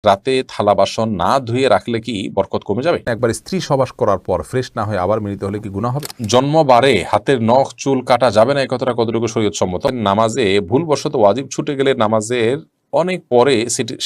রাতে থালা বাসন না ধুয়ে রাখলে কি বরকত কমে যাবে? একবার স্ত্রী সবাস করার পর ফ্রেশ না হয়ে আবার মিলিত হলে কি গুনাহ হবে? জন্মবারে হাতের নখ চুল কাটা যাবে না, এই কথাটা কতটুকু শরীয়ত সম্মত? নামাজে ভুলবশত ওয়াজিব ছুটে গেলে নামাজের অনেক পরে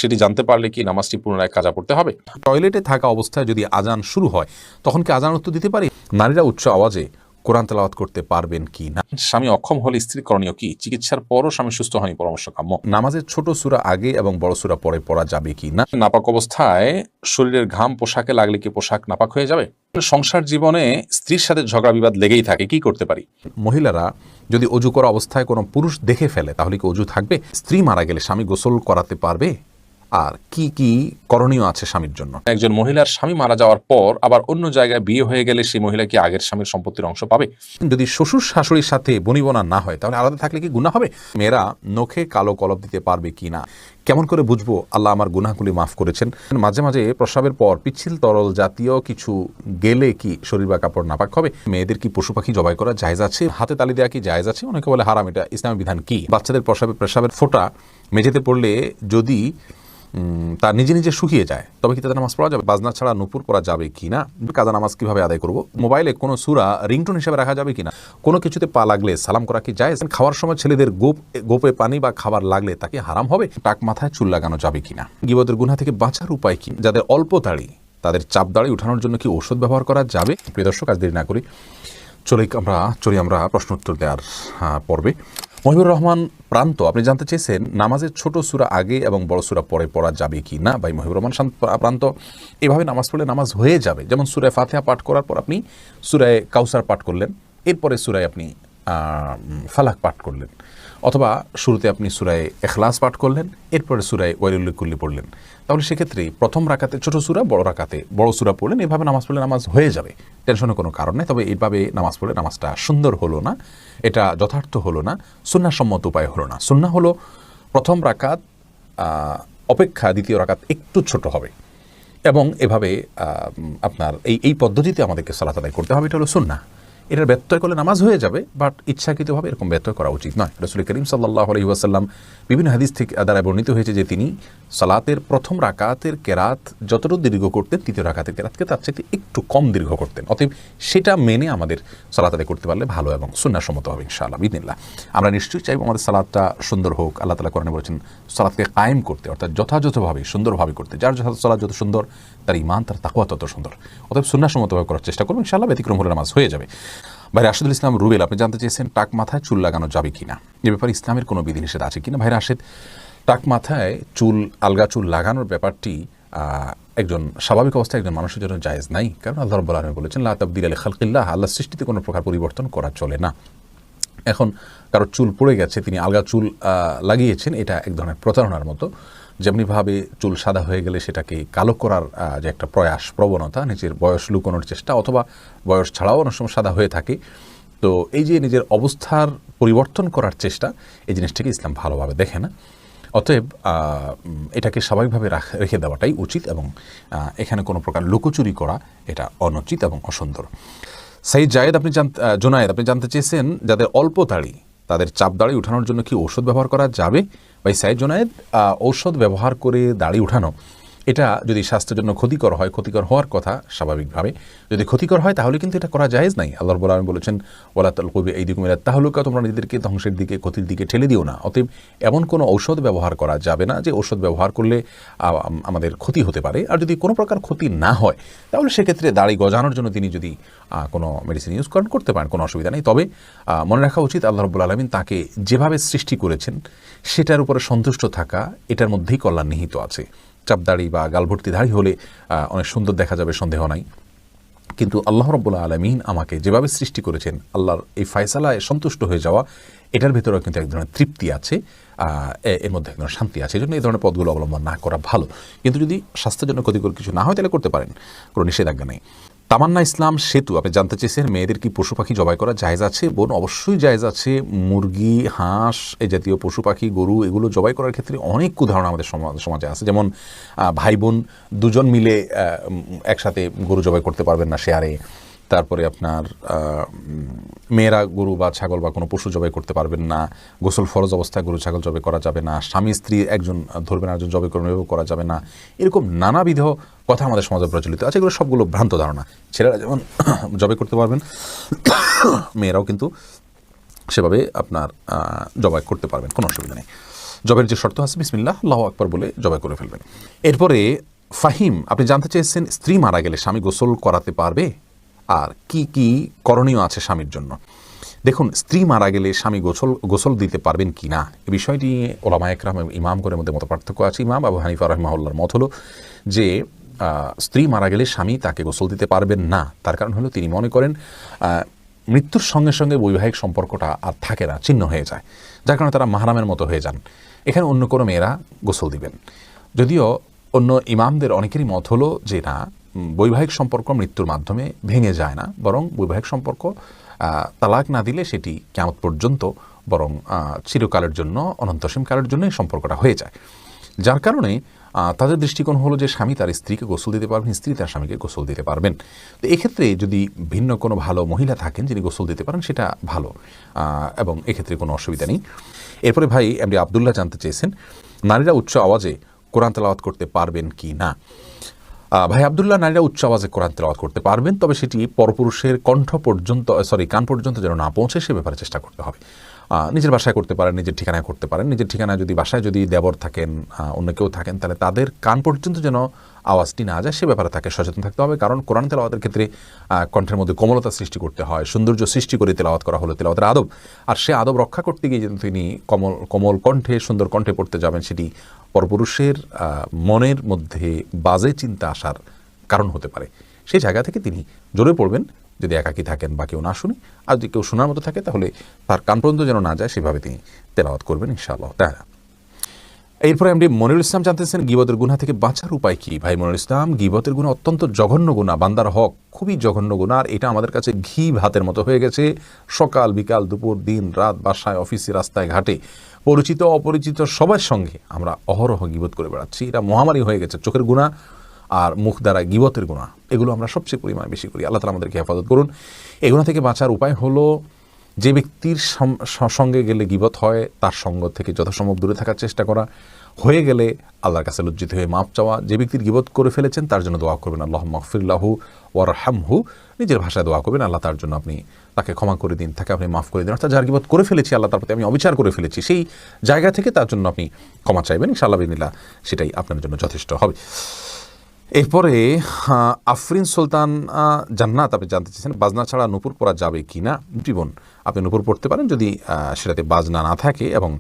সেটি জানতে পারলে কি নামাজটি পুনরায় কাজা পড়তে হবে? টয়লেটে থাকা অবস্থায় যদি আজান শুরু হয় তখন কি আজান উত্তর দিতে পারি? নারীরা উচ্চ আওয়াজে কোরআন তেলাওয়াত করতে পারবেন কি না? স্বামী অক্ষম হলে স্ত্রীর করণীয় কি? চিকিৎসার পরও স্বামী সুস্থ হয়নি, পরামর্শ কাম্য। নামাজের ছোট সূরা আগে এবং বড় সূরা পরে পড়া যাবে কি না? নাপাক অবস্থায় শরীরের ঘাম পোশাকে লাগলে কি পোশাক নাপাক হয়ে যাবে? সংসার জীবনে স্ত্রীর সাথে ঝগড়া বিবাদ লেগেই থাকে, কি করতে পারি? মহিলারা যদি অজু করা অবস্থায় কোনো পুরুষ দেখে ফেলে তাহলে কি অজু থাকবে? স্ত্রী মারা গেলে স্বামী গোসল করাতে পারবে? আর কি কি করণীয় আছে স্বামীর জন্য? একজন মহিলার স্বামী মারা যাওয়ার পর আবার অন্য জায়গায় বিয়ে হয়ে গেলে সেই মহিলা কি আগের স্বামীর সম্পত্তির অংশ পাবে? যদি শ্বশুর শাশুড়ির সাথে বনিবনা না হয় তাহলে আলাদা থাকলে কি গুনাহ হবে? মেয়েরা নখে কালো কলপ দিতে পারবে কি না? কেমন করে বুঝবো আল্লাহ আমার গুনাহগুলি মাফ করেছেন? মাঝে মাঝে প্রস্রাবের পর পিচ্ছিল তরল জাতীয় কিছু গেলে কি শরীর বা কাপড় নাপাক হবে? মেয়েদের কি পশু পাখি জবাই করা জায়েজ আছে? হাতে তালি দেওয়া কি জায়েজ আছে? অনেকে বলে হারাম, এটা ইসলামের বিধান কি? বাচ্চাদের প্রস্রাবের ফোঁটা মেঝেতে পড়লে যদি তা নিজে নিজে শুকিয়ে যায় তবে কি তাদের নামাজ পড়া যাবে? বাজনা ছাড়া নুপুর পড়া যাবে কি না? কাজা নামাজ কিভাবে আদায় করব? মোবাইলে কোনো সূরা রিংটোন হিসেবে রাখা যাবে কিনা? কোনো কিছুতে পা লাগলে সালাম করা কি জায়েজ? খাওয়ার সময় ছেলেদের গোপে পানি বা খাবার লাগলে তাকে হারাম হবে? টাক মাথায় চুল লাগানো যাবে কিনা? গীবতের গুনাহ থেকে বাঁচার উপায় কি? যাদের অল্প দাড়ি তাদের চাপ দাড়ি উঠানোর জন্য কি ঔষধ ব্যবহার করা যাবে? প্রিয় দর্শক, আজ দেরি না করি চলি আমরা প্রশ্ন উত্তর দেওয়ার পর্বে। মহিবুর রহমান প্রান্ত, আপনি জানতে চেয়েছেন নামাজের ছোট সূরা আগে এবং বড় সূরা পরে পড়া যাবে কি না? ভাই মহিবুর রহমান প্রান্ত, এভাবে নামাজ পড়লে নামাজ হয়ে যাবে। যেমন সূরায়ে ফাতিহা পাঠ করার পর আপনি সূরায়ে কাউসার পাঠ করলেন, এরপরে সূরায় আপনি ফালাক পাঠ করলেন, অথবা শুরুতে আপনি সূরায়ে ইখলাস পাঠ করলেন, এরপরে সূরায়ে ওয়াইলুল লিকুল্লি পড়লেন। তাহলে সেক্ষেত্রে প্রথম রাকাতে ছোট সূরা, বড় রাকাতে বড় সূরা পড়লেন। এভাবে নামাজ পড়লে নামাজ হয়ে যাবে, টেনশনের কোনো কারণ নেই। তবে এইভাবে নামাজ পড়লে নামাজটা সুন্দর হলো না, এটা যথার্থ হলো না, সুন্নাহসম্মত উপায় হলো না। সুন্নাহ হলো প্রথম রাকাত অপেক্ষা দ্বিতীয় রাকাত একটু ছোট হবে, এবং এভাবে আপনার এই পদ্ধতিতে আমাদেরকে সালাত আদায় করতে হবে। এটা হলো সুন্নাহ। এটার ব্যত্যয় করলে নামাজ হয়ে যাবে, বাট ইচ্ছাকৃতভাবে এরকম ব্যত্যয় করা উচিত নয়। রাসূল করিম সাল্লাল্লাহু আলাইহি ওয়াসাল্লাম বিভিন্ন হাদিস থেকে দ্বারা বর্ণিত হয়েছে যে তিনি সালাতের প্রথম রাকাতের কেরাত যতটুকু দীর্ঘ করতেন তৃতীয় রাকাতের কেরাতকে তার চাইতে একটু কম দীর্ঘ করতেন। অতএব সেটা মেনে আমাদের সালাত আদায় করতে পারলে ভালো এবং সুন্নাহসম্মত হবে ইনশাআল্লাহ বিইذনিল্লাহ। আমরা নিশ্চয়ই চাইব আমাদের সালাতটা সুন্দর হোক। আল্লাহ তাআলা কোরআনে বলেছেন সালাতকে কায়েম করতে, অর্থাৎ যথাযথভাবে সুন্দরভাবে করতে। যার সালাত যত সুন্দর তার ঈমান, তার তাকওয়া তত সুন্দর। অতএব সুন্নাহসম্মতভাবে করার চেষ্টা করব ইনশাআল্লাহ, ব্যতিক্রম হলে নামাজ হয়ে যাবে। ভাই রাশেদুল ইসলাম রুবেল, আপনি জানতে চেয়েছেন টাক মাথায় চুল লাগানো যাবে কিনা, এ ব্যাপারে ইসলামের কোনো বিধিনিষেধ আছে কিনা? ভাই রাশেদ, টাক মাথায় আলগা চুল লাগানোর ব্যাপারটি একজন স্বাভাবিক অবস্থায় একজন মানুষের জন্য জায়েজ নাই, কারণ আল্লাহ রাব্বুল আলামিন বলেছেন লা তাবদীলা লিখালকিল্লাহ, আল্লাহর সৃষ্টিতে কোনো প্রকার পরিবর্তন করা চলে না। এখন কারোর চুল পড়ে গেছে, তিনি আলগা চুল লাগিয়েছেন, এটা এক ধরনের প্রতারণার মতো। যেমনিভাবে চুল সাদা হয়ে গেলে সেটাকে কালো করার যে একটা প্রবণতা, নিজের বয়স লুকানোর চেষ্টা, অথবা বয়স ছাড়াও অনেক সময় সাদা হয়ে থাকে, তো এই যে নিজের অবস্থার পরিবর্তন করার চেষ্টা, এই জিনিসটাকে ইসলাম ভালোভাবে দেখে না। অতএব এটাকে স্বাভাবিকভাবে রেখে দেওয়াটাই উচিত, এবং এখানে কোনো প্রকার লুকোচুরি করা এটা অনুচিত এবং অসুন্দর। সাইদ জায়েদ, জোনায়েদ, আপনি জানতে চেয়েছেন যাদের অল্প দাড়ি তাদের চাপ দাড়ি উঠানোর জন্য কি ঔষধ ব্যবহার করা যাবে? ভাই সাইদ জোনায়েদ, ঔষধ ব্যবহার করে দাড়ি উঠানো এটা যদি স্বাস্থ্যের জন্য ক্ষতিকর হয়, ক্ষতিকর হওয়ার কথা স্বাভাবিকভাবে, যদি ক্ষতিকর হয় তাহলে কিন্তু এটা করা জায়েজ নাই। আল্লাহ রাব্বুল আলামিন বলেছেন ওয়ালা তালকু বিআইদিকুম ইলা তাহলুকা, তোমরা নিজেদেরকে ধ্বংসের দিকে, ক্ষতির দিকে ঠেলে দিও না। অতএব এমন কোনো ঔষধ ব্যবহার করা যাবে না যে ঔষধ ব্যবহার করলে আমাদের ক্ষতি হতে পারে। আর যদি কোনো প্রকার ক্ষতি না হয় তাহলে সেক্ষেত্রে দাড়ি গজানোর জন্য তিনি যদি কোনো মেডিসিন ইউজ করতে পারেন, কোনো অসুবিধা নেই। তবে মনে রাখা উচিত আল্লাহ রাব্বুল আলামিন তাকে যেভাবে সৃষ্টি করেছেন সেটার উপরে সন্তুষ্ট থাকা, এটার মধ্যেই কল্যাণ নিহিত আছে। চাপদাড়ি বা গালভর্তি দাড়ি হলে অনেক সুন্দর দেখা যাবে, সন্দেহ নাই, কিন্তু আল্লাহ রাব্বুল আলামিন আমাকে যেভাবে সৃষ্টি করেছেন, আল্লাহর এই ফয়সালায় সন্তুষ্ট হয়ে যাওয়া, এটার ভেতরেও কিন্তু এক ধরনের তৃপ্তি আছে, এর মধ্যে এক ধরনের শান্তি আছে। এই জন্য এই ধরনের পথগুলো অবলম্বন না করা ভালো। কিন্তু যদি স্বাস্থ্যের জন্য ক্ষতিকর কিছু না হয় তাহলে করতে পারেন, কোনো নিষেধাজ্ঞা নেই। তামান্না ইসলাম সেতু, আপনি জানতে চেয়েছেন মেয়েদের কি পশু পাখি জবাই করা জায়েজ আছে? বোন, অবশ্যই জায়েজ আছে। মুরগি, হাঁস, এই জাতীয় পশু পাখি, গরু, এগুলো জবাই করার ক্ষেত্রে অনেক উদাহরণ আমাদের সমাজে আছে। যেমন ভাই বোন দুজন মিলে একসাথে গরু জবাই করতে পারবেন না শেয়ারে, তারপরে আপনার মেয়েরা গরু বা ছাগল বা কোনো পশু জবাই করতে পারবেন না, গোসল ফরজ অবস্থায় গরু ছাগল জবাই করা যাবে না, স্বামী স্ত্রী একজন ধরবেন একজন জবাই করবেন এভাবে করা যাবে না, এরকম নানাবিধ কথা আমাদের সমাজে প্রচলিত আছে। এগুলো সবগুলো ভ্রান্ত ধারণা। ছেলেরা যেমন জবাই করতে পারবেন, মেয়েরাও কিন্তু সেভাবে আপনার জবাই করতে পারবেন, কোনো অসুবিধা নেই। জবের যে শর্ত আছে বিসমিল্লাহ আল্লাহু আকবার বলে জবাই করে ফেলবেন। এরপরে ফাহিম, আপনি জানতে চেয়েছেন স্ত্রী মারা গেলে স্বামী গোসল করাতে পারবে আর কি কি করণীয় আছে স্বামীর জন্য। দেখুন, স্ত্রী মারা গেলে স্বামী গোসল দিতে পারবেন কি না এই বিষয়টি ওলামা একরাম এবং ইমামগণের মধ্যে মত পার্থক্য আছে। ইমাম আবু হানিফা রাহিমাহুল্লাহর মত হলো যে স্ত্রী মারা গেলে স্বামী তাকে গোসল দিতে পারবেন না। তার কারণ হলো তিনি মনে করেন মৃত্যুর সঙ্গে সঙ্গে বৈবাহিক সম্পর্কটা আর থাকে না, ছিন্ন হয়ে যায়, যার কারণে তারা মাহরামের মতো হয়ে যান। এখানে অন্য কোনো মেয়েরা গোসল দিবেন। যদিও অন্য ইমামদের অনেকেরই মত হলো যে না, বৈবাহিক সম্পর্ক মৃত্যুর মাধ্যমে ভেঙে যায় না, বরং বৈবাহিক সম্পর্ক তালাক না দিলে সেটি কিয়ামত পর্যন্ত বরং চিরকালের জন্য অনন্তসীম কালের জন্য এই সম্পর্কটা হয়ে যায়। যার কারণে তাদের দৃষ্টিকোণ হলো যে স্বামী তার স্ত্রীকে গোসল দিতে পারবেন, স্ত্রী তার স্বামীকে গোসল দিতে পারবেন। তো এক্ষেত্রে যদি ভিন্ন কোনো ভালো মহিলা থাকেন যিনি গোসল দিতে পারেন সেটা ভালো, এবং এক্ষেত্রে কোনো অসুবিধা নেই। এরপরে ভাই এমডি আবদুল্লাহ জানতে চেয়েছেন নারীরা উচ্চ আওয়াজে কোরআন তেলাওয়াত করতে পারবেন কি না। ভাই আবদুল্লাহ, নারীরা উচ্চ আওয়াজে কোরআন তেলাওয়াত করতে পারবেন, তবে সেটি পরপুরুষের কান পর্যন্ত যেন না পৌঁছে সে ব্যাপারে চেষ্টা করতে হবে। নিজের বাসায় করতে পারেন, নিজের ঠিকানায় করতে পারেন। নিজের ঠিকানায় যদি বাসায় যদি দেবর থাকেন, অন্য কেউ থাকেন, তাহলে তাদের কান পর্যন্ত যেন আওয়াজটি না যায় সে ব্যাপারে তাকে সচেতন থাকতে হবে। কারণ কোরআন তেলাওয়াতের ক্ষেত্রে কণ্ঠের মধ্যে কোমলতা সৃষ্টি করতে হয়, সৌন্দর্য সৃষ্টি করে তেলাওয়াত করা হলো তেলাওয়াতের আদব। আর সে আদব রক্ষা করতে গিয়ে যদি তিনি কোমল কণ্ঠে সুন্দর কণ্ঠে পড়তে যাবেন, সেটি পরপুরুষের মনের মধ্যে বাজে চিন্তা আসার কারণ হতে পারে। সেই জায়গা থেকে তিনি জোরে পড়বেন, যদি একাকী থাকেন বা কেউ না শুনে, আর যদি কেউ শোনার মতো থাকে তাহলে তার কান পর্যন্ত যেন না যায় সেভাবে তিনি তেলাওয়াত করবেন ইনশাআল্লাহ তাআলা। এরপরে এমডি মনিরুল ইসলাম জানতেছেন গীবতের গুনাহ থেকে বাঁচার উপায় কি। ভাই মনিরুল ইসলাম, গীবতের গুনাহ অত্যন্ত জঘন্য গুনাহ, বান্দার হক খুবই জঘন্য গুনাহ। আর এটা আমাদের কাছে ঘি ভাতের মতো হয়ে গেছে। সকাল বিকাল দুপুর দিন রাত, বাসায় অফিসে রাস্তায় ঘাটে পরিচিত অপরিচিত সবার সঙ্গে আমরা অহরহ গীবত করে বেড়াচ্ছি। এটা মহামারী হয়ে গেছে। চোখের গুনাহ আর মুখ দ্বারা গীবতের গুনাহ, এগুলো আমরা সবচেয়ে পরিমাণে বেশি করি। আল্লাহ তাআলা আমাদেরকে হেফাজত করুন। এই গুনাহ থেকে বাঁচার উপায় হলো যে ব্যক্তির সঙ্গে গেলে গীবত হয় তার সঙ্গ থেকে যথাসম্ভব দূরে থাকার চেষ্টা করা, হয়ে গেলে আল্লাহর কাছে লজ্জিত হয়ে মাপ চাওয়া। যে ব্যক্তির গীবত করে ফেলেছেন তার জন্য দোয়া করবেন আল্লাহুম্মা গফির লাহু ওয়ারহামহু, নিজের ভাষায় দোয়া করবেন আল্লাহ তার জন্য আপনি তাকে ক্ষমা করে দিন, তাকে আপনি মাফ করে দিন। অর্থাৎ যার গীবত করে ফেলেছি, আল্লাহ তার প্রতি আমি অবিচার করে ফেলেছি, সেই জায়গা থেকে তার জন্য আপনি ক্ষমা চাইবেন ইনশাআল্লাহ বিনিল্লাহ, সেটাই আপনার জন্য যথেষ্ট হবে। এরপরে আফরিন সুলতান জান্নাত আপনি জানতে চেয়েছেন বাজনা ছাড়া নূপুর পরা যাবে কি না। জীবন আপনি নূপুর পড়তে পারেন যদি সেটাতে বাজনা না থাকে এবং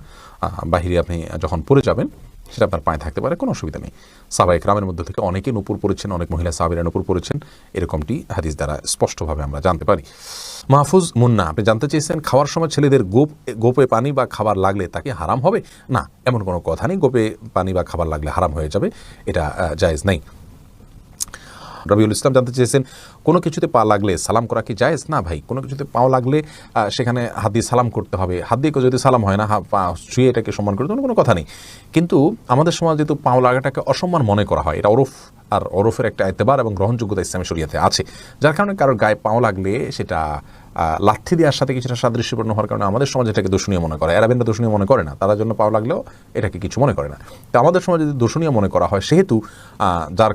বাহিরে আপনি যখন পড়ে যাবেন সেটা আপনার পায়ে থাকতে পারে, কোনো অসুবিধা নেই। সাহাবায়ে কেরামের মধ্যে থেকে অনেকে নূপুর পড়েছেন, অনেক মহিলা সাহাবীরা নূপুর পড়েছেন, এরকমটি হাদিস দ্বারা স্পষ্টভাবে আমরা জানতে পারি। মাহফুজ মুন্না আপনি জানতে চেয়েছেন খাওয়ার সময় ছেলেদের গোপে পানি বা খাবার লাগলে তাকে হারাম হবে না। এমন কোনো কথা নেই, গোপে পানি বা খাবার লাগলে হারাম হয়ে যাবে, এটা জায়েজ নেই। রবিউল ইসলাম জানতে চেয়েছেন কোনো কিছুতে পা লাগলে সালাম করা কি জায়েজ? না ভাই, কোনো কিছুতে পাও লাগলে সেখানে হাত দিয়ে সালাম করতে হবে। হাত দিয়ে যদি সালাম হয় না, পা ছুঁয়ে এটাকে সম্মান করতে কোনো কথা নেই। কিন্তু আমাদের সমাজে যেহেতু পাও লাগাটাকে অসম্মান মনে করা হয়, এটা ওরফ, আর ওরফের একটা এতেবার এবং গ্রহণযোগ্যতা ইসলামী শরিয়াতে আছে, যার কারণে কারোর গায়ে পাও লাগলে সেটা লাথি দেওয়ার সাথে কিছুটা সাদৃশ্যপূর্ণ হওয়ার কারণে আমাদের সমাজে এটাকে দূষণীয় মনে করে। এরাবেনরা দূষণীয় মনে করে না, তারা জন্য পাও লাগলেও এটাকে কিছু মনে করে না। তো আমাদের সমাজে যদি দূষণীয় মনে করা হয়, সেহেতু যার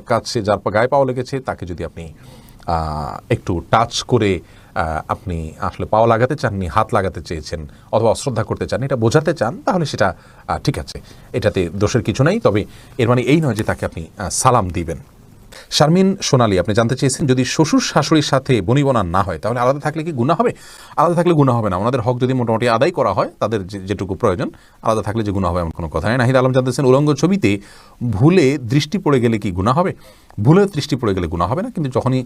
গায়ে পাও লেগেছে তাকে যদি আপনি একটু টাচ করে আপনি আসলে পাও লাগাতে চাননি, হাত লাগাতে চেয়েছেন অথবা অশ্রদ্ধা করতে চান, এটা বোঝাতে চান, তাহলে সেটা ঠিক আছে, এটাতে দোষের কিছু নেই। তবে এর মানে এই নয় যে তাকে আপনি সালাম দিবেন। শারমিন সোনালী আপনি জানতে চেয়েছেন যদি শ্বশুর শাশুড়ির সাথে বনিবনা না হয় তাহলে আলাদা থাকলে কি গুনাহ হবে? আলাদা থাকলে গুনাহ হবে না। ওনাদের হক যদি মোটামুটি আদায় করা হয়, তাদের যেটুকু প্রয়োজন, আলাদা থাকলে যে গুনাহ হবে এমন কোনো কথা নেই। নাহিদ আলম জানতেছেন উলঙ্গ ছবিতে ভুলে দৃষ্টি পড়ে গেলে কি গুনাহ হবে? ভুলে দৃষ্টি পড়ে গেলে গুনাহ হবে না, কিন্তু যখনই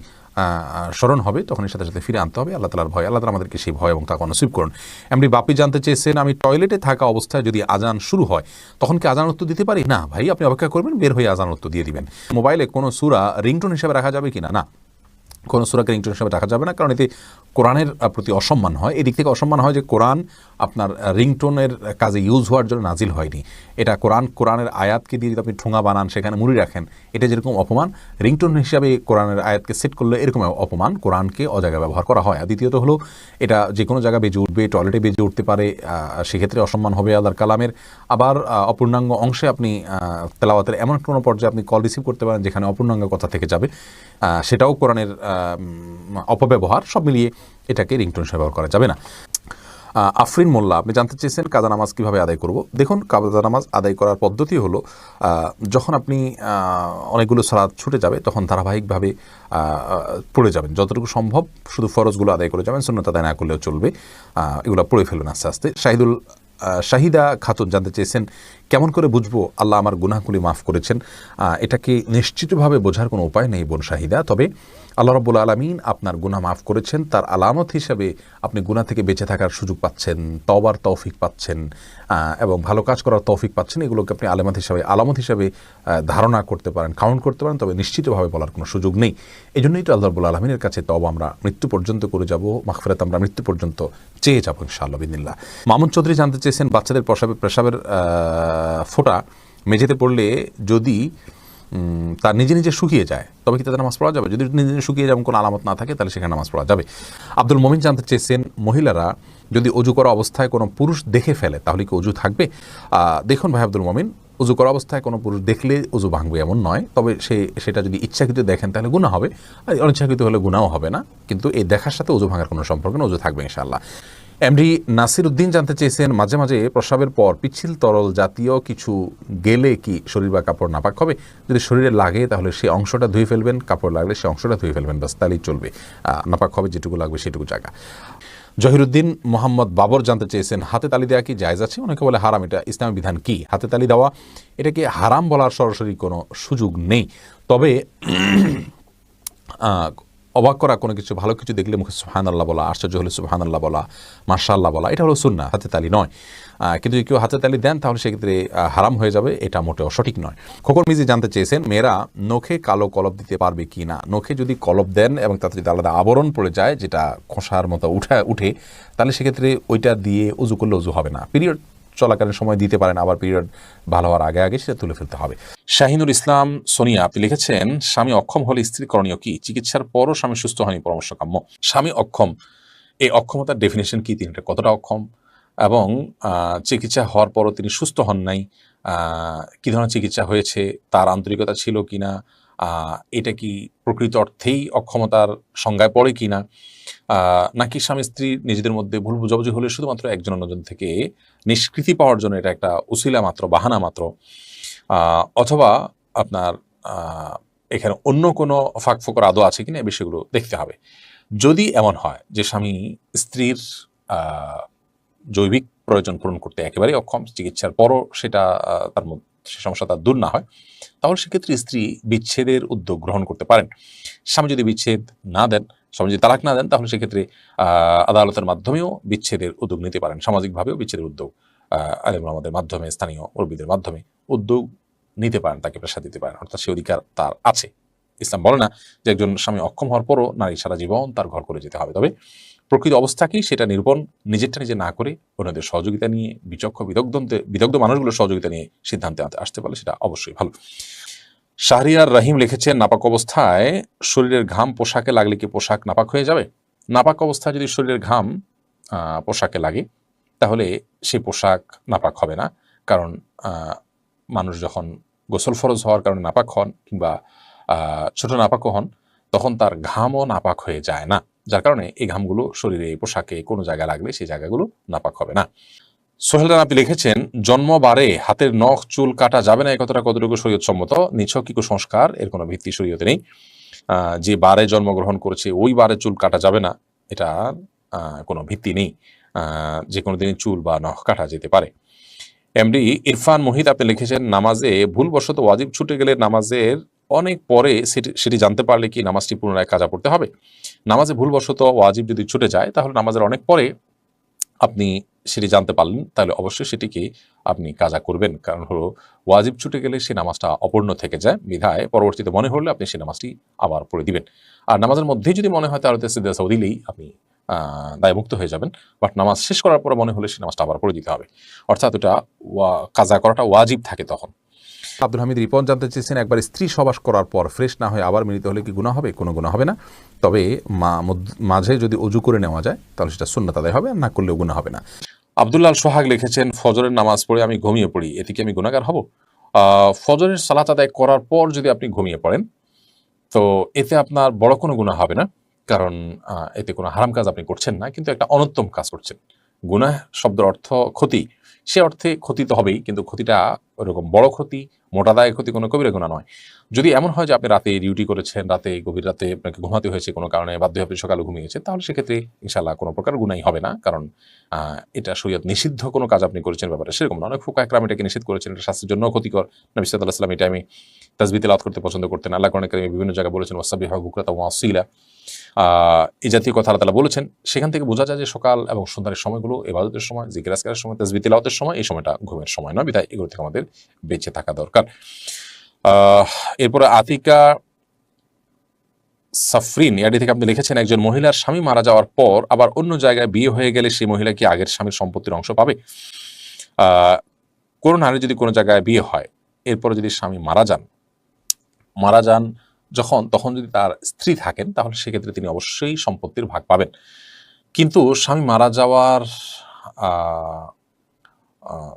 স্মরণ হবে তখনই সাথে সাথে ফিরে আনতে হবে। আল্লাহ তাআলার ভয়, আল্লাহ তাআলা আমাদেরকে সেই ভয় এবং তাকে নসিব করুন। এমনি বাপি জানতে চেয়েছেন আমি টয়লেটে থাকা অবস্থায় যদি আজান শুরু হয় তখন কি আজান উত্তর দিতে পারি? না ভাই, আপনি অপেক্ষা করবেন, বের হয়ে আজান উত্তর দিয়ে দিবেন। মোবাইলে কোনো সূরা রিংটোন হিসেবে রাখা যাবে কিনা? না, কোনো সূরাকে রিংটোন হিসেবে রাখা যাবে না, কারণ এতে কোরআনের প্রতি অসম্মান হয়। এদিক থেকে অসম্মান হয় যে কোরআন আপনার রিংটোনের কাজে ইউজ হওয়ার জন্য নাজিল হয়নি। এটা কোরআনের আয়াতকে দিয়ে যদি আপনি ঠোঙা বানান, সেখানে মুড়ি রাখেন, এটা যেরকম অপমান, রিংটোন হিসাবে কোরআনের আয়াতকে সেট করলে এরকম অপমান, কোরআনকে অজায়গায় ব্যবহার করা হয়। আর দ্বিতীয়ত হলো, এটা যে কোনো জায়গায় বেজে উঠবে, টয়লেটে বেজে উঠতে পারে, সেক্ষেত্রে অসম্মান হবে আল্লাহর কালামের। আবার অপূর্ণাঙ্গ অংশে আপনি তেলাওয়াতের এমন কোনো পর্যায়ে আপনি কল রিসিভ করতে পারেন যেখানে অপূর্ণাঙ্গ কথা থেকে যাবে, সেটাও কোরআনের অপব্যবহার। সব মিলিয়ে এটাকে রিংটোন হিসেবে ব্যবহার করা যাবে না। আফরিন মোল্লা, আপনি জানতে চেয়েছেন কাজা নামাজ কীভাবে আদায় করব। দেখুন, কাজা নামাজ আদায় করার পদ্ধতি হলো, যখন আপনি অনেকগুলো সালাত ছুটে যাবে তখন ধারাবাহিকভাবে পড়ে যাবেন, যতটুকু সম্ভব শুধু ফরজগুলো আদায় করে যাবেন, সুন্নাত আদায় না করলেও চলবে, এগুলো পড়ে ফেলবেন আস্তে আস্তে। শাহিদা খাতুন জানতে চেয়েছেন, কেমন করে বুঝবো আল্লাহ আমার গুনাহগুলি মাফ করেছেন। এটাকে নিশ্চিতভাবে বোঝার কোনো উপায় নেই বোন শাহিদা, তবে আল্লাহ রাব্বুল আলামিন আপনার গুনাহ মাফ করেছেন তার আলামত হিসাবে আপনি গুনাহ থেকে বেঁচে থাকার সুযোগ পাচ্ছেন, তওবার তৌফিক পাচ্ছেন, এবং ভালো কাজ করার তৌফিক পাচ্ছেন। এগুলোকে আপনি আলামত হিসাবে ধারণা করতে পারেন, কাউন্ট করতে পারেন, তবে নিশ্চিতভাবে বলার কোনো সুযোগ নেই। এই জন্যই তো আল্লাহ রাব্বুল আলামিনের কাছে তওবা আমরা মৃত্যু পর্যন্ত করে যাব, মাগফিরাত আমরা মৃত্যু পর্যন্ত চেয়ে যাবো ইনশাআল্লাহ বিদিনিল্লাহ। মামুন চৌধুরী জানতে চেয়েছেন, বাচ্চাদের পেশাবের ফোঁটা মেঝেতে পড়লে যদি তার নিজে নিজে শুকিয়ে যায় তবে কি তাদের নামাজ পড়া যাবে? যদি নিজে নিজে শুকিয়ে যেমন কোনো আলামত না থাকে তাহলে সেখানে নামাজ পড়া যাবে। আব্দুল মমিন জানতে চেয়েছেন, মহিলারা যদি অজু করা অবস্থায় কোনো পুরুষ দেখে ফেলে তাহলে কি অজু থাকবে? দেখুন ভাই আব্দুল মমিন, অজু করা অবস্থায় কোনো পুরুষ দেখলে অজু ভাঙবে এমন নয়, তবে সেটা যদি ইচ্ছাকৃত দেখেন তাহলে গুনাহ হবে, আর অনিচ্ছাকৃত হলে গুনাহও হবে না, কিন্তু এই দেখার সাথে অজু ভাঙার কোনো সম্পর্ক না, অজু থাকবে ইনশাআল্লাহ। এমডি নাসির উদ্দিন জানতে চেয়েছেন, মাঝে মাঝে প্রস্রাবের পর পিচ্ছিল তরল জাতীয় কিছু গেলে কি শরীর বা কাপড় নাপাক হবে? যদি শরীরে লাগে তাহলে সেই অংশটা ধুয়ে ফেলবেন, কাপড় লাগলে সেই অংশটা ধুয়ে ফেলবেন, বাস তাহলেই চলবে। নাপাক হবে যেটুকু লাগবে সেটুকু জায়গা। জহিরুদ্দিন মোহাম্মদ বাবর জানতে চেয়েছেন, হাতে তালি দেওয়া কি জায়েজ আছে? অনেকে বলে হারাম, এটা ইসলামী বিধান কি? হাতে তালি দেওয়া এটাকে হারাম বলার সরাসরি কোনো সুযোগ নেই, তবে অবাক করা কোনো কিছু, ভালো কিছু দেখলে মুখে সুবহানাল্লাহ বলা, আশ্চর্য হলে সুবহানাল্লাহ বলা, মাশাআল্লাহ বলা, এটা হলো সুন্নাহ, হাতে তালি নয়। কিন্তু যদি কেউ হাতে তালি দেন তাহলে সেক্ষেত্রে হারাম হয়ে যাবে, এটা মোটেও সঠিক নয়। খোকন মিজি জানতে চেয়েছেন, মেয়েরা নখে কালো কলব দিতে পারবে কি না? নখে যদি কলব দেন এবং তাতে যদি আলাদা আবরণ পড়ে যায় যেটা খোসার মতো উঠে, তাহলে সেক্ষেত্রে ওইটা দিয়ে উজু করলে উজু হবে না। পিরিয়ড চলাকালীন সময় দিতে পারেন, আবার পিরিয়ড ভালো হওয়ার আগে সেটা তুলে ফেলতে হবে। শাহিনুর ইসলাম সোনিয়া, আপনি লিখেছেন, স্বামী অক্ষম হলে স্ত্রী করণীয় কি? চিকিৎসার পরও স্বামী সুস্থ হয়নি, পরামর্শ কাম্য। স্বামী অক্ষম, এই অক্ষমতার ডেফিনেশন কি, তিনি কতটা অক্ষম, এবং চিকিৎসা হওয়ার পরও তিনি সুস্থ হন নাই, কী ধরনের চিকিৎসা হয়েছে, তার আন্তরিকতা ছিল কিনা, এটা কি প্রকৃত অর্থেই অক্ষমতার সংজ্ঞায় পড়ে কিনা, নাকি স্বামী স্ত্রী নিজেদের মধ্যে ভুল বুঝাবুঝি হলে শুধুমাত্র একজন অন্যজন থেকে নিষ্কৃতি পাওয়ার জন্য এটা একটা উসিলা মাত্র, বাহানা মাত্র, অথবা আপনার এখানে অন্য কোনো ফাঁক ফোকর আদৌ আছে কিনা, এই বিষয়গুলো দেখতে হবে। যদি এমন হয় যে স্বামী স্ত্রীর জৈবিক প্রয়োজন পূরণ করতে একেবারেই অক্ষম, চিকিৎসার পরও সেটা তার মধ্যে সে সমস্যা তার দূর না হয়, তাহলে সেক্ষেত্রে স্ত্রী বিচ্ছেদের উদ্যোগ গ্রহণ করতে পারেন। স্বামী যদি বিচ্ছেদ না দেন, স্বামী যদি তালাক না দেন, তাহলে সেক্ষেত্রে আদালতের মাধ্যমেও বিচ্ছেদের উদ্যোগ নিতে পারেন, সামাজিকভাবেও বিচ্ছেদের উদ্যোগ আলেম ওলামাদের মাধ্যমে, স্থানীয় মুরব্বিদের মাধ্যমে উদ্যোগ নিতে পারেন, তাকে প্রেশার দিতে পারেন, অর্থাৎ সে অধিকার তার আছে। ইসলাম বলে না যে একজন স্বামী অক্ষম হওয়ার পরও নারী সারা জীবন তার ঘর করে যেতে হবে, তবে প্রকৃত অবস্থা কি সেটা নিরূপণ, নিজেরটা নিজে না করে অন্যদের সহযোগিতা নিয়ে, বিদগ্ধ মানুষগুলোর সহযোগিতা নিয়ে সিদ্ধান্তে আসতে পারলে সেটা অবশ্যই ভালো। শাহরিয়ার রহিম লিখেছেন, নাপাক অবস্থায় শরীরের ঘাম পোশাকে লাগলে কি পোশাক নাপাক হয়ে যাবে? নাপাক অবস্থায় যদি শরীরের ঘাম পোশাকে লাগে তাহলে সেই পোশাক নাপাক হবে না, কারণ মানুষ যখন গোসল ফরজ হওয়ার কারণে নাপাক হন কিংবা ছোট নাপাকও হন, তখন তার ঘামও নাপাক হয়ে যায় না, যার কারণে এই ঘামগুলো শরীরে, পোশাকে কোনো জায়গায় লাগলে সেই জায়গাগুলো নাপাক হবে না। সোহেল রানা, আপনি লিখেছেন, জন্মবারে হাতের নখ চুল কাটা যাবে না, এই কথাটা কতটুকু শরীয়ত সম্মত? নিছক কি কুসংস্কার, এর কোনো ভিত্তি শরীয়তে নেই। যে বারে জন্মগ্রহণ করেছে ওই বারে চুল কাটা যাবে না, এটা কোনো ভিত্তি নেই। যে কোনো দিনই চুল বা নখ কাটা যেতে পারে। এমডি ইরফান মোহিত, আপনি লিখেছেন, নামাজে ভুলবশত ওয়াজিব ছুটে গেলে নামাজের অনেক পরে সেটি জানতে পারলে কি নামাজটি পুনরায় কাজা পড়তে হবে? নামাজে ভুলবশত ওয়াজিব যদি ছুটে যায় তাহলে নামাজের অনেক পরে আপনি সেটি জানতে পারলেন, তাহলে অবশ্যই সেটিকে আপনি কাজা করবেন। কারণ হলো ওয়াজিব ছুটে গেলে সে নামাজটা অপূর্ণ থেকে যায়, বিধায় পরবর্তীতে মনে হলে আপনি সেই নামাজটি আবার পড়ে দিবেন। আর নামাজের মধ্যেই যদি মনে হয় তাহলে তাসবিহ তাহমিদ দিলেই আপনি দায়মুক্ত হয়ে যাবেন। বাট নামাজ শেষ করার পরে মনে হলে সেই নামাজটা আবার পড়ে দিতে হবে, অর্থাৎ ওটা কাজা করাটা ওয়াজিব থাকে তখন। আব্দুল হামিদ রিপন জানতে চেয়েছেন, একবার স্ত্রী সবাস করার পর ফ্রেশ না হয়ে আবার মিলিত হলে কি গুনাহ হবে? কোনো গুনাহ হবে না, তবে মাঝে যদি অজু করে নেওয়া যায় তাহলে সেটা সুন্নাত আদায় হবে, আর না করলেও গুনাহ হবে না। আব্দুল্লাহ আল সোহাগ লিখেছেন, ফজরের নামাজ পড়ে আমি ঘুমিয়ে পড়ি, এতে কি আমি গুনাহগার হব? ফজরের সালাত আদায় করার পর যদি আপনি ঘুমিয়ে পড়েন, তো এতে আপনার বড় কোনো গুনাহ হবে না, কারণ এতে কোনো হারাম কাজ আপনি করছেন না, কিন্তু একটা অনুত্তম কাজ করছেন। গুনাহ শব্দের অর্থ ক্ষতি, সে অর্থে ক্ষতি তো হবেই, কিন্তু ক্ষতিটা ওরকম বড় ক্ষতি, মোটা দায়ের ক্ষতি, কোনো কবিরা গুনাহ নয়। যদি এমন হয় যে আপনি রাতে ডিউটি করেছেন, রাতে গভীর রাতে আপনাকে ঘুমাতে হয়েছে কোনো কারণে, বাধ্য হয়ে আপনি সকালে ঘুমিয়েছেন, তাহলে সেক্ষেত্রে ইনশাআল্লাহ কোনো প্রকার গুনাহই হবে না, কারণ এটা শরীয়ত নিষিদ্ধ কোনো কাজ আপনি করেছেন ব্যাপারে সেরকম না। অনেক ফুকাহা কেরাম এটাকে নিষেধ করেছেন, এটা স্বাস্থ্যের জন্য ক্ষতিকর। নবী সাল্লাল্লাহু আলাইহি ওয়াসাল্লাম এই টাইমে তাসবিহ তিলাওয়াত করতে পছন্দ করতেন। আল্লাহ কোরআনে কারিমে বিভিন্ন জায়গায় বলেছেন, ওয়াসাব্বিহু বুকরাতা ওয়া আসীলা, এই জাতীয় কথা আল্লাহ তাআলা বলেছেন। সেখান থেকে বোঝা যায় যে সকাল এবং সন্ধ্যার সময়গুলো ইবাদতের সময়, জিকির আজকারের সময়, তাসবিহ তিলাওয়াতের সময়, এই সময়টা ঘুমের সময় নয়, বিধায় এগুলো থেকে আমাদের বেঁচে থাকা দরকার। এরপরে আতিকা সাফরিন এডি থেকে আপনি লিখেছেন, একজন মহিলার স্বামী মারা যাওয়ার পর আবার অন্য জায়গায় বিয়ে হয়ে গেলে সেই মহিলা কি আগের স্বামীর সম্পত্তির অংশ পাবে? কোনো নারী যদি কোনো জায়গায় বিয়ে হয়, এরপরে যদি স্বামী মারা যান তখন যদি তার স্ত্রী থাকেন, তাহলে সেক্ষেত্রে তিনি অবশ্যই সম্পত্তির ভাগ পাবেন। কিন্তু স্বামী মারা যাওয়ার আহ, আহ,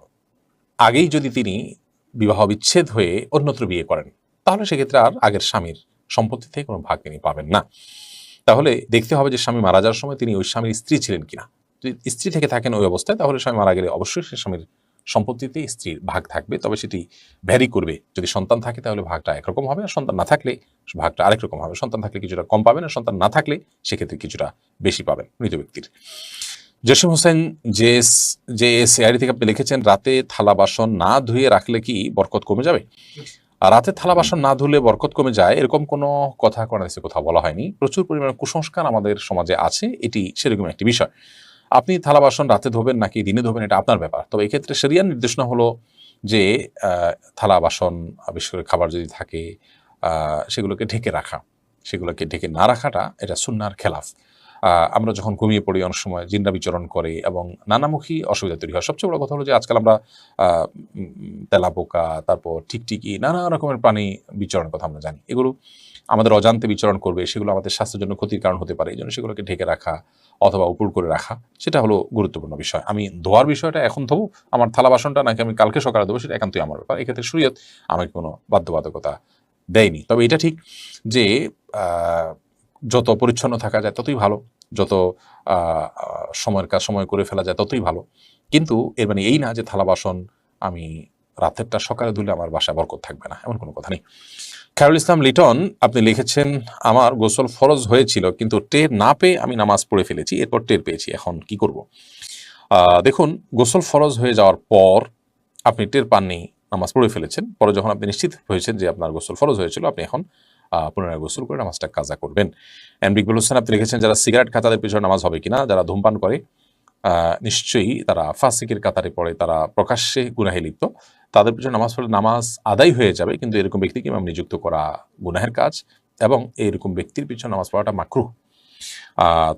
আগেই যদি তিনি বিবাহ বিচ্ছেদ হয়ে অন্যত্র বিয়ে করেন, তাহলে সেক্ষেত্রে আর আগের স্বামীর সম্পত্তি থেকে কোনো ভাগ তিনি পাবেন না। তাহলে দেখতে হবে যে স্বামী মারা যাওয়ার সময় তিনি ওই স্বামীর স্ত্রী ছিলেন কিনা। যদি স্ত্রী থেকে থাকেন ওই অবস্থায়, তাহলে স্বামী মারা গেলে অবশ্যই সে স্বামীর সম্পত্তিতে স্ত্রীর ভাগ থাকবে, তবে সেটি ভ্যারি করবে। যদি সন্তান থাকে তাহলে ভাগটা একরকম হবে, আর সন্তান না থাকলে ভাগটা আরেক রকম হবে। সন্তান থাকলে কিছুটা কম পাবেন, আর সন্তান না থাকলে সেক্ষেত্রে কিছুটা বেশি পাবেন মৃত ব্যক্তির। Jasim Hossain J S AID থেকে আপনি লিখেছেন, রাতে থালা বাসন না ধুয়ে রাখলে কি বরকত কমে যাবে? আর রাতে থালা বাসন না ধুলে বরকত কমে যায় এরকম কোনো কথা কোরআনে কোথাও বলা হয়নি। প্রচুর পরিমাণে কুসংস্কার আমাদের সমাজে আছে, এটি সেরকম একটি বিষয়। আপনি থালা বাসন রাতে ধোবেন নাকি দিনে ধোবেন এটা আপনার ব্যাপার। তবে এক্ষেত্রে শরিয়ার নির্দেশনা হলো যে থালা বাসন, বিশেষ করে খাবার যদি থাকে, সেগুলোকে ঢেকে না রাখাটা এটা সুন্নাহর খেলাফ। আমরা যখন ঘুমিয়ে পড়ি অনেক সময় জিনরা বিচরণ করে এবং নানামুখী অসুবিধা তৈরি হয়। সবচেয়ে বড় কথা হলো যে আজকাল আমরা তেলাপোকা, তারপর টিকটিকি, নানা রকমের প্রাণী বিচরণের কথা আমরা জানি। এগুলো আমাদের অজান্তে বিচরণ করবে, সেগুলো আমাদের স্বাস্থ্যের জন্য ক্ষতির কারণ হতে পারে। এই জন্য সেগুলোকে ঢেকে রাখা অথবা উপর করে রাখা, সেটা হলো গুরুত্বপূর্ণ বিষয়। আমি ধোয়ার বিষয়টা এখন ধোবো, আমার থালা বাসনটা নাকি আমি কালকে সকালে ধোবো, সেটা একান্তই আমার ব্যাপার। এক্ষেত্রে শরীয়ত আমাকে কোনো বাধ্যবাধকতা দেয়নি। তবে এটা ঠিক যে যত পরিচ্ছন্ন থাকা যায় ততই ভালো, যত সময়ের কাজ সময় করে ফেলা যায় ততই ভালো। কিন্তু এর মানে এই না যে থালা বাসন আমি রাতেরটা সকালে ধুলে আমার বাসায় বরকত থাকবে না, এমন কোনো কথা নেই। খায়রুল ইসলাম লিটন আপনি লিখেছেন, আমার গোসল ফরজ হয়েছিল কিন্তু টের না পেয়ে আমি নামাজ পড়ে ফেলেছি, এরপর টের পেয়েছি, এখন কি করব? দেখুন, গোসল ফরজ হয়ে যাওয়ার পর আপনি টের পাননি, নামাজ পড়ে ফেলেছেন, পরে যখন আপনি নিশ্চিত হয়েছেন যে আপনার গোসল ফরজ হয়েছিল, আপনি এখন পুনরায় গোসল করে নামাজটা কাজা করবেন। এন্ড বিকবুল হোসেন আপনি লিখেছেন, যারা সিগারেট খায় তাদের পিছনে নামাজ হবে কিনা? যারা ধূমপান করে নিশ্চয়ই তারা ফাসিকের কাতারে পড়ে, তারা প্রকাশ্যে গুনাহে লিপ্ত, তাদের পিছনে নামাজ পড়লে নামাজ আদায় হয়ে যাবে, কিন্তু এরকম ব্যক্তিকে ইমাম নিযুক্ত করা গুনাহের কাজ, এবং এইরকম ব্যক্তির পিছনে নামাজ পড়াটা মাকরুহ।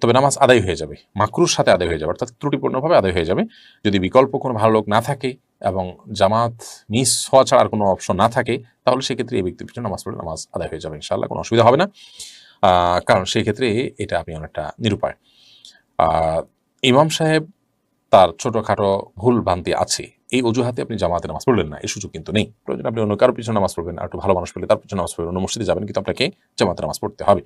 তবে নামাজ আদায় হয়ে যাবে, মাকরুর সাথে আদায় হয়ে যাবে, অর্থাৎ ত্রুটিপূর্ণভাবে আদায় হয়ে যাবে। যদি বিকল্প কোনো ভালো লোক না থাকে এবং জামাত মিস হওয়া ছাড়া আর কোনো অপশন না থাকে, তাহলে সেক্ষেত্রে এই ব্যক্তির পিছনে নামাজ পড়লে নামাজ আদায় হয়ে যাবে ইনশাআল্লাহ, কোনো অসুবিধা হবে না। কারণ সেই ক্ষেত্রে এটা আপনি অনেকটা নিরুপায়। ইমাম সাহেব তার ছোটখাটো ভুল ভ্রান্তি আছে, এই অজুহাতে আপনি জামাতে নামাজ পড়লেন না, এই সুযোগ কিন্তু নেই। প্রয়োজন আপনি অন্য কারোর পিছনে নামাজ পড়বেন, আর একটু ভালো মানুষ পেলে তার পিছনে নামাজ পড়বেন, অন্য মসজিদে যাবেন, কিন্তু আপনাকে জামাতে নামাজ পড়তে হবে।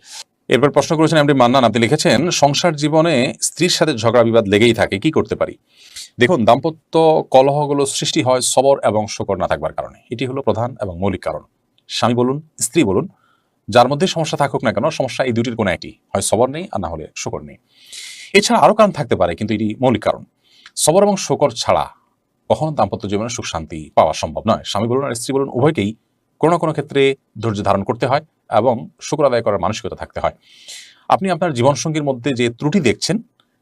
এরপর প্রশ্ন করেছেন এমডি মান্নান, আপনি লিখেছেন, সংসার জীবনে স্ত্রীর সাথে ঝগড়া বিবাদ লেগেই থাকে, কি করতে পারি? দেখুন, দাম্পত্য কলহগুলো সৃষ্টি হয় সবর এবং শকর না থাকবার কারণে। এটি হলো প্রধান এবং মৌলিক কারণ। স্বামী বলুন, স্ত্রী বলুন, যার মধ্যে সমস্যা থাকুক না কেন, সমস্যা এই দুটির কোনো একটি, হয় সবর নেই আর না হলে শকর নেই। এছাড়া আরও কারণ থাকতে পারে, কিন্তু এটি মৌলিক কারণ। সবর এবং শকর ছাড়া কখনো দাম্পত্য জীবনে সুখ শান্তি পাওয়া সম্ভব নয়। স্বামী বলুন আর স্ত্রী বলুন, উভয়কেই কোনো না কোনো ক্ষেত্রে ধৈর্য ধারণ করতে হয় এবং শুকর আদায় করার মানসিকতা থাকতে হয়। আপনি আপনার জীবনসঙ্গীর মধ্যে যে ত্রুটি দেখছেন,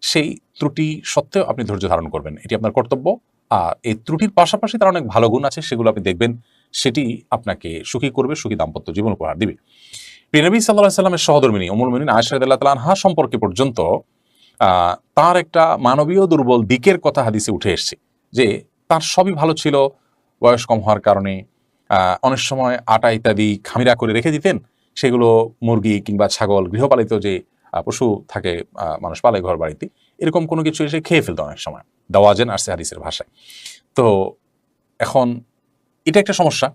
সেই ত্রুটি সত্ত্বেও আপনি ধৈর্য ধারণ করবেন, এটি আপনার কর্তব্য। আর এই ত্রুটির পাশাপাশি তার অনেক ভালো গুণ আছে, সেগুলো আপনি দেখবেন, সেটি আপনাকে সুখী করবে, সুখী দাম্পত্য জীবন উপহার দিবে। প্রিয় নবী সাল্লাল্লাহু আলাইহি সাল্লামের সহধর্মিণী উম্মুল মুমিনিন আয়েশা রাদিয়াল্লাহু তাআলা আনহা সম্পর্কে পর্যন্ত তার একটা মানবীয় দুর্বল দিকের কথা হাদিসে উঠে এসেছে, যে তার সবই ভালো ছিল, বয়স কম হওয়ার কারণে অনেক সময় আটা ইত্যাদি খামিরা করে রেখে দিতেন, সেগুলো মুরগি কিংবা ছাগল, গৃহপালিত যে পশু থাকে, মানুষ পালে ঘর বাড়িতে, এরকম কোনো কিছু এসে খেয়ে ফেলতো অনেক সময়, দাওয়াজেন আসছে হাদিসের ভাষায়। তো এখন এটা একটা সমস্যা।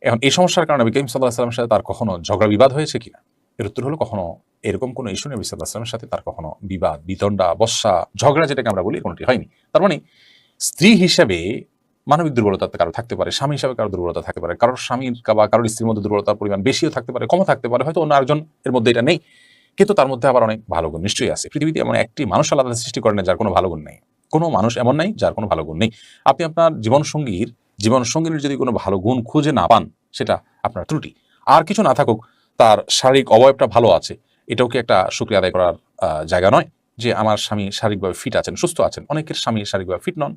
এখন এই সমস্যার কারণে নবী করিম সাল্লাল্লাহু আলাইহি ওয়াসাল্লামের সাথে তার কখনো ঝগড়া বিবাদ হয়েছে কিনা? এর উত্তর হলো কখনো এরকম কোনো ইস্যু নবী সাল্লাল্লাহু আলাইহি ওয়াসাল্লামের সাথে তার কখনো বিবাদ, বিতণ্ডা, বশ্যা, ঝগড়া যেটাকে আমরা বলি, কোনোটি হয়নি। তার মানে স্ত্রী হিসেবে মানবিক দুর্বলতা কারো থাকতে পারে, স্বামী হিসাবে কারো দুর্বলতা থাকতে পারে, কারোর স্বামীর বা কারোর স্ত্রীর মধ্যে দুর্বলতার পরিমাণ বেশিও থাকতে পারে, কমও থাকতে পারে, হয়তো অন্য আরেকজন এর মধ্যে এটা নেই, কিন্তু তার মধ্যে আবার অনেক ভালো গুণ নিশ্চয়ই আছে। পৃথিবীতে এমন একটি মানুষ আল্লাহ সৃষ্টি করেন যার কোনো ভালো গুণ নেই। কোনো মানুষ এমন নাই যার কোনো ভালো গুণ নেই। আপনি আপনার জীবনসঙ্গীর যদি কোনো ভালো গুণ খুঁজে না পান, সেটা আপনার ত্রুটি। আর কিছু না থাকুক, তার শারীরিক অবয়বটা ভালো আছে, এটাও কি একটা শুকরিয়া আদায় করার জায়গা নয়? যে আমার স্বামী শারীরিকভাবে ফিট আছেন, সুস্থ আছেন। অনেকের স্বামী শারীরিকভাবে ফিট নন,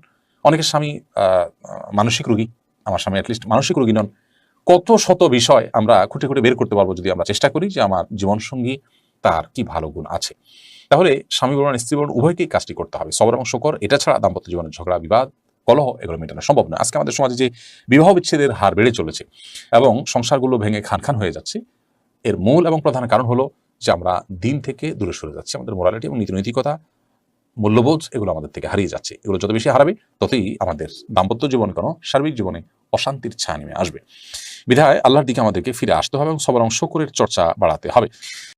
অনেকের স্বামী মানসিক রোগী, আমার স্বামী অ্যাটলিস্ট মানসিক রোগী নন। কত শত বিষয় আমরা খুঁটে খুঁটে বের করতে পারবো যদি আমরা চেষ্টা করি যে আমার জীবনসঙ্গী তার কি ভালো গুণ আছে। তাহলে স্বামী বলুন, স্ত্রী বলুন, উভয়কেই কাজটি করতে হবে, সবর এবং শকর। এটা ছাড়া দাম্পত্য জীবনের ঝগড়া, বিবাদ, কলহ এগুলো মেটানো সম্ভব নয়। আজকে আমাদের সমাজে যে বিবাহ বিচ্ছেদের হার বেড়ে চলেছে এবং সংসারগুলো ভেঙে খান খান হয়ে যাচ্ছে, এর মূল এবং প্রধান কারণ হলো যে আমরা দিন থেকে দূরে সরে যাচ্ছি। আমাদের মোরালিটি এবং নীতিনৈতিকতা, মূল্যবোধ এগুলো আমাদের থেকে হারিয়ে যাচ্ছে। এগুলো যত বেশি হারাবে, ততই আমাদের দাম্পত্য জীবন কেন সার্বিক জীবনে অশান্তির ছায়া নেমে আসবে। বিধায় আল্লাহর দিকে আমাদেরকে ফিরে আসতে হবে এবং সবর এবং শকরের চর্চা বাড়াতে হবে।